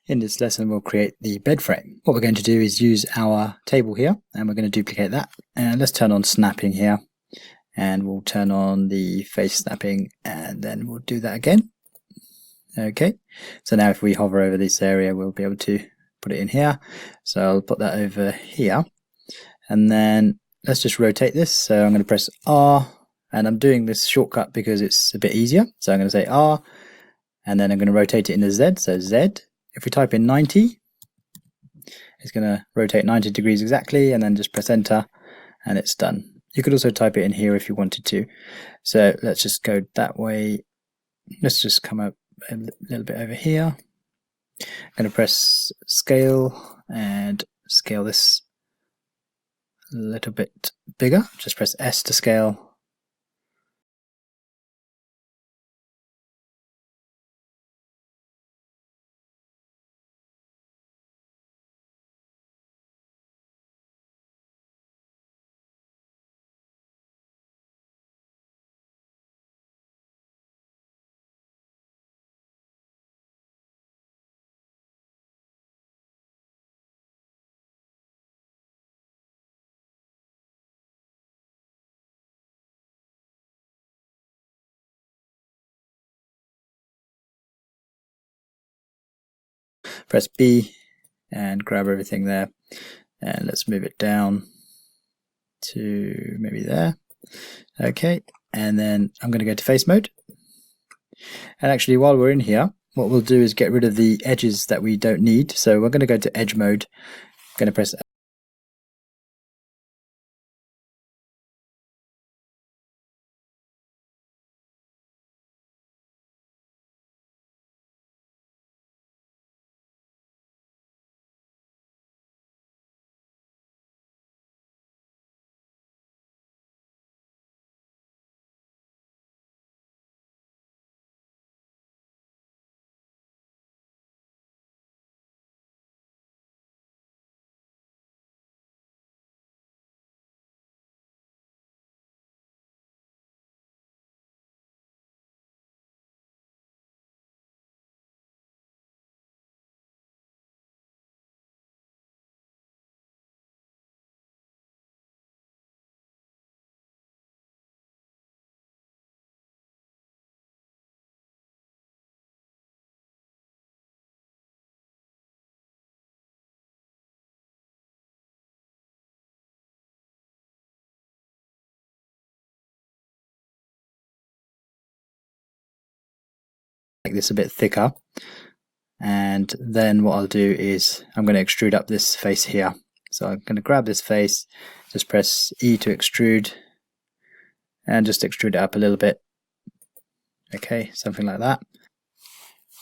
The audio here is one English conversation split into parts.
In this lesson we'll create the bed frame. What we're going to do is use our table here and we're going to duplicate that, and let's turn on snapping here and we'll turn on the face snapping and then we'll do that again. Okay, so now if we hover over this area we'll be able to put it in here, so I'll put that over here and then let's just rotate this. So I'm going to press R, and I'm doing this shortcut because it's a bit easier, so I'm going to say R and then I'm going to rotate it into Z, so Z. If we type in 90, it's going to rotate 90 degrees exactly, and then just press enter and it's done. You could also type it in here if you wanted to. So let's just go that way. Let's just come up a little bit over here. I'm going to press scale and scale this a little bit bigger. Just press S to scale. Press B and grab everything there, and let's move it down to maybe there. Okay, and then I'm going to go to face mode, and actually while we're in here what we'll do is get rid of the edges that we don't need. So we're going to go to edge mode, I'm going to press make this a bit thicker, and then what I'll do is I'm going to extrude up this face here. So I'm going to grab this face, just press E to extrude and just extrude it up a little bit. Okay, something like that.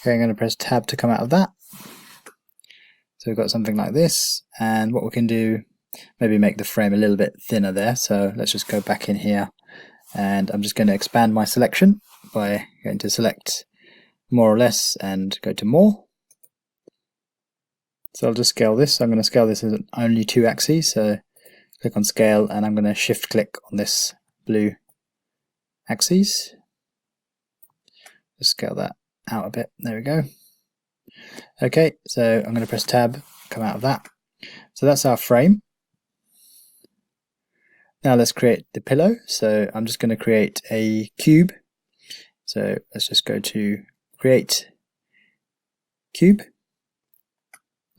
Okay, I'm going to press tab to come out of that. So we've got something like this, and what we can do, maybe make the frame a little bit thinner there. So let's just go back in here and I'm just going to expand my selection by going to select more or less and go to more. So I'll just scale this. I'm going to scale this as only 2 axes, so click on scale and I'm going to shift click on this blue axis. Just scale that out a bit, there we go. Okay, so I'm going to press tab, come out of that. So that's our frame. Now let's create the pillow. So I'm just going to create a cube. So let's just go to create cube.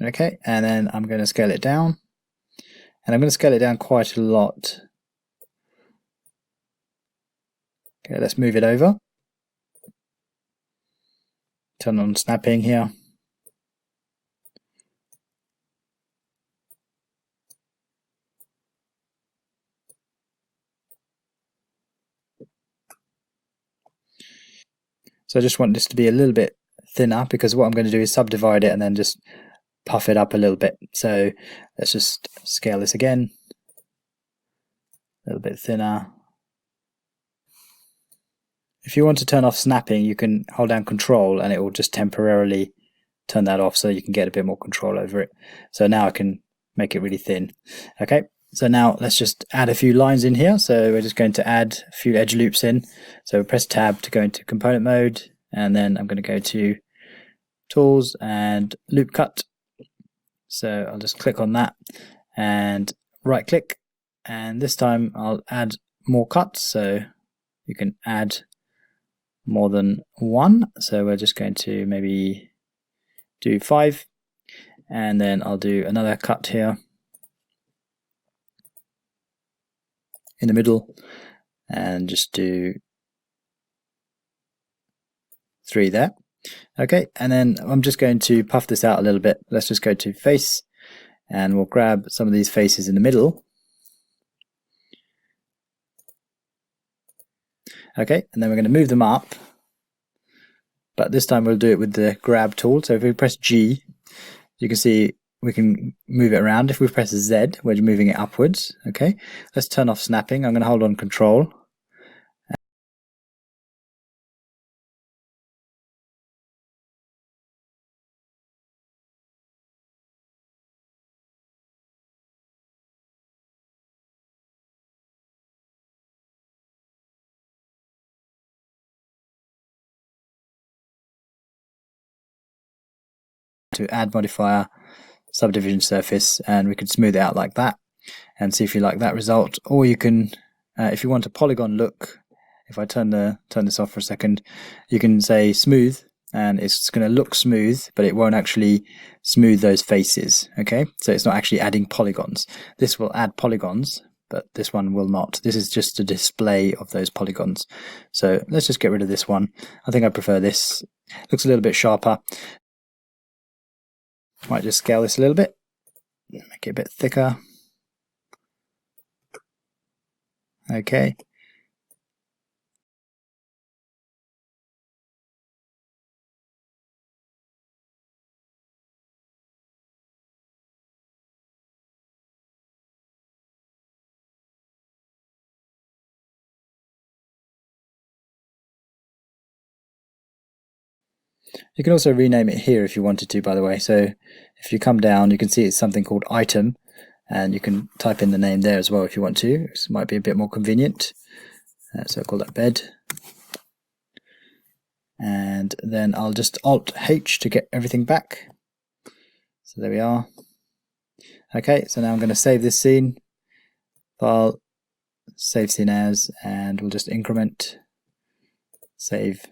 Okay, and then I'm going to scale it down, and I'm going to scale it down quite a lot. Okay, let's move it over. Turn on snapping here. So I just want this to be a little bit thinner, because what I'm going to do is subdivide it and then just puff it up a little bit. So let's just scale this again, a little bit thinner. If you want to turn off snapping, you can hold down Control and it will just temporarily turn that off, so you can get a bit more control over it. So now I can make it really thin. Okay, so now let's just add a few lines in here. So we're just going to add a few edge loops in. So press tab to go into component mode, and then I'm going to go to tools and loop cut. So I'll just click on that and right click, and this time I'll add more cuts, so you can add more than one. So we're just going to maybe do 5, and then I'll do another cut here in the middle and just do 3 there. Okay, and then I'm just going to puff this out a little bit. Let's just go to face, and we'll grab some of these faces in the middle. Okay, and then we're going to move them up, but this time we'll do it with the grab tool. So if we press G, you can see we can move it around. If we press Z, we're moving it upwards. Okay, let's turn off snapping. I'm going to hold on Control. To add modifier, subdivision surface, and we could smooth it out like that and see if you like that result. Or you can, if you want a polygon look, if I turn this off for a second, you can say smooth, and it's going to look smooth, but it won't actually smooth those faces. Okay, so it's not actually adding polygons. This will add polygons, but this one will not. This is just a display of those polygons. So let's just get rid of this one. I think I prefer this. Looks a little bit sharper. Might just scale this a little bit, make it a bit thicker. Okay. You can also rename it here if you wanted to, by the way. So if you come down, you can see it's something called item, and you can type in the name there as well if you want to. This might be a bit more convenient. So I'll call that bed. And then I'll just Alt H to get everything back. So there we are. Okay, so now I'm going to save this scene. File, save scene as, and we'll just increment, save.